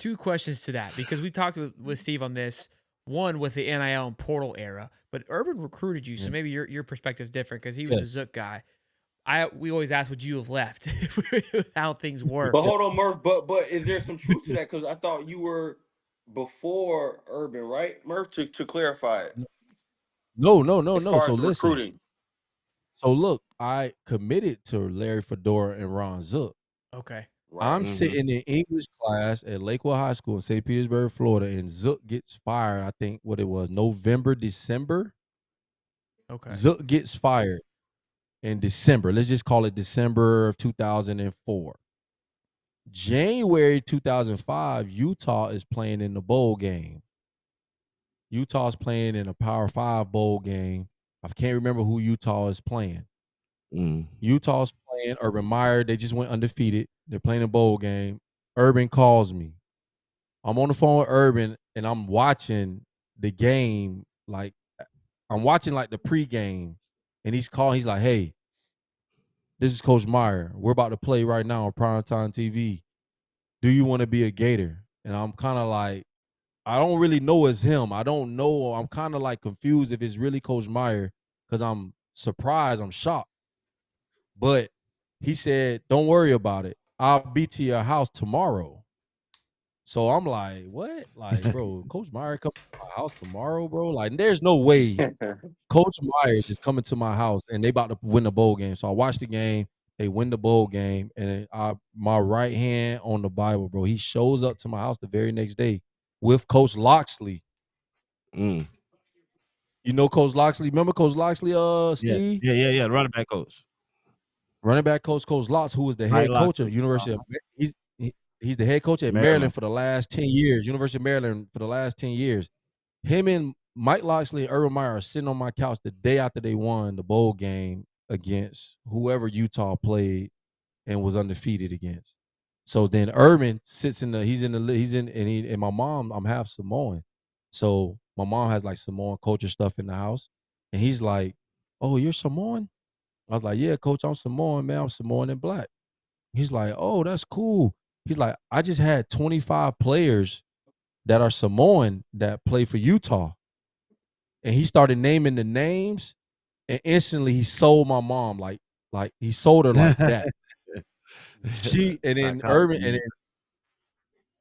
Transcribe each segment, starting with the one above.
two questions to that because we talked with Steve on this. One with the NIL and portal era, but Urban recruited you, so Yeah. maybe your perspective is different because he was Yeah. a Zook guy. We always ask, would you have left with how things were? But hold on, Murph. But is there some truth to that? Because I thought you were before Urban, right, Murph? To clarify it, No, no, no, as no. far So as the listen. recruiting. So look, I committed to Larry Fedora and Ron Zook. Okay. Right. I'm sitting in English class at Lakewood High School in St. Petersburg, Florida, and Zook gets fired. I think what it was, November, December. Okay. Zook gets fired in December. Let's just call it December of 2004. January 2005, Utah is playing in the bowl game. Utah's playing in a Power 5 bowl game. I can't remember who Utah is playing. Utah's playing Urban Meyer. They just went undefeated. They're playing a bowl game. Urban calls me. I'm on the phone with Urban, and I'm watching the game. Like, I'm watching like the pregame, and he's calling. He's like, "Hey, this is Coach Meyer. We're about to play right now on primetime TV. Do you want to be a Gator?" And I'm kind of like, I don't really know it's him. I don't know. I'm kind of like confused if it's really Coach Meyer because I'm surprised. I'm shocked. But he said, "Don't worry about it. I'll be to your house tomorrow." So I'm like, "What? Like, bro, Coach Meyer coming to my house tomorrow, bro? Like, there's no way Coach Myers is coming to my house and they about to win the bowl game." So I watched the game. They win the bowl game, and my right hand on the Bible, bro. He shows up to my house the very next day with Coach Loxley. You know Coach Loxley? Remember Coach Loxley, Yeah, Steve? yeah. Running back coach. Running back coach, Coach Lotz, who was the Mike head coach of Locksley. University of he's the head coach at Maryland Maryland. for the last 10 years, University of Maryland for the last 10 years. Him and Mike Loxley and Urban Meyer are sitting on my couch the day after they won the bowl game against whoever Utah played and was undefeated against. So then Urban sits in and my mom, I'm half Samoan. So my mom has like Samoan culture stuff in the house. And he's like, "Oh, you're Samoan?" I was like, "Yeah, coach, I'm Samoan, man. I'm Samoan and black." He's like, "Oh, that's cool." He's like, "I just had 25 players that are Samoan that play for Utah." And he started naming the names, and instantly he sold my mom like he sold her like that. She and then Urban and then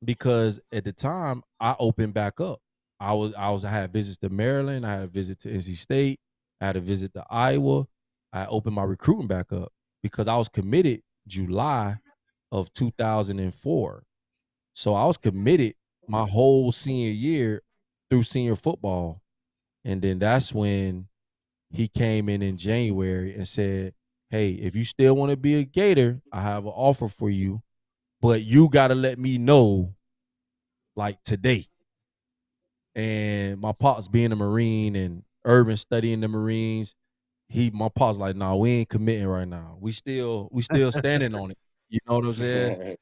because at the time I opened back up. I had visits to Maryland, I had a visit to NC State, I had a visit to Iowa. I opened my recruiting back up because I was committed July of 2004. So I was committed my whole senior year through senior football. And then that's when he came in January and said, "Hey, if you still want to be a Gator, I have an offer for you, but you got to let me know like today." And my pops being a Marine and Urban studying the Marines, my pops like, "Nah, we ain't committing right now. We still standing on it." You know what I'm saying?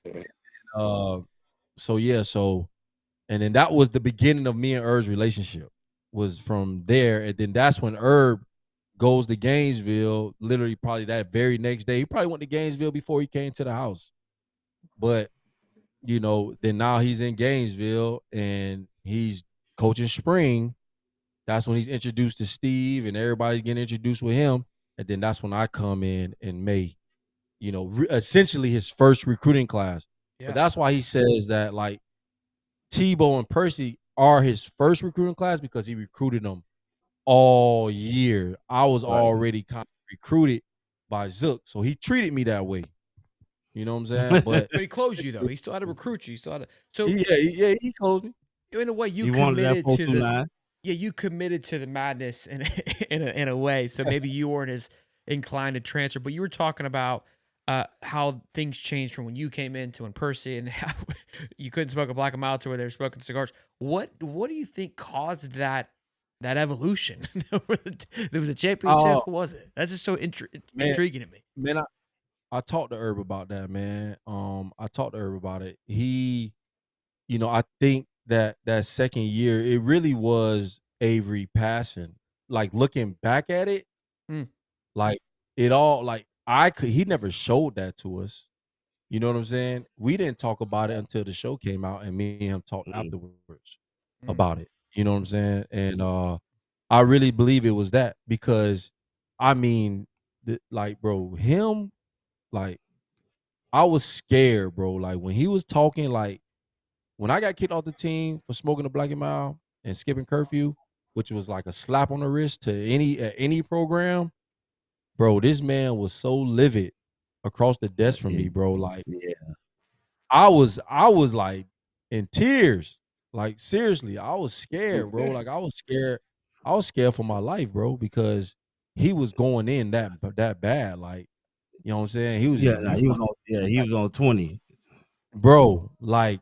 So yeah, and then that was the beginning of me and Herb's relationship. Was from there, and then that's when Herb goes to Gainesville. Literally, probably that very next day. He probably went to Gainesville before he came to the house. But then now he's in Gainesville and he's coaching spring. That's when he's introduced to Steve and everybody's getting introduced with him. And then that's when I come in May, essentially his first recruiting class. Yeah. But that's why he says that like Tebow and Percy are his first recruiting class because he recruited them all year. I was already kind of recruited by Zook, so he treated me that way. You know what I'm saying? But he closed you though. He still had to recruit you. He still had to. So he closed me. In a way, you He wanted that committed to the 429. you committed to the madness in a way. So maybe you weren't as inclined to transfer, but you were talking about how things changed from when you came in to when Percy and how you couldn't smoke a black and mild to where they were smoking cigars. What do you think caused that evolution? There was a championship. What was it? That's just so intriguing to me. Man, I talked to Herb about that, man. I talked to Herb about it. He, I think that second year, it really was Avery passing. Like looking back at it, like it all, like he never showed that to us. You know what I'm saying? We didn't talk about it until the show came out, and me and him talked afterwards about it. You know what I'm saying? And I really believe it was that because, I mean, like, bro, him, like, I was scared, bro. Like when he was talking, like when I got kicked off the team for smoking a black and mild and skipping curfew, which was like a slap on the wrist to any program, bro. This man was so livid across the desk from me, bro. Like I was like in tears. Like seriously, I was scared, bro. Like I was scared. I was scared for my life, bro, because he was going in that bad. Like, you know what I'm saying? He was Yeah, just nah, he was on 20. bro, like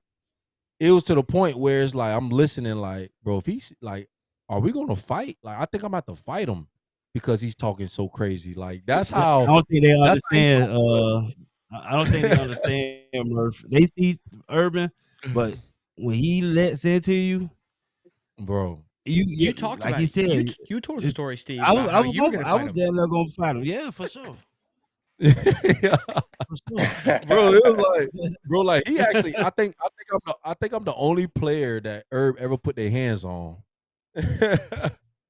it was to the point where it's like I'm listening, like, bro, if he's like, are we gonna fight? Like, I think I'm about to fight him because he's talking so crazy. Like, that's I how don't think they he understand. talk, I don't think they understand, Murph. They see Urban, but when he lets into you, bro. You talked like about he it. said, You told us a story, Steve, I was about how you were gonna I fight was him. damn near gonna fight him. Yeah, for sure. Yeah. For sure. Bro, it was like, bro, like he actually, I think I'm the only player that Herb ever put their hands on.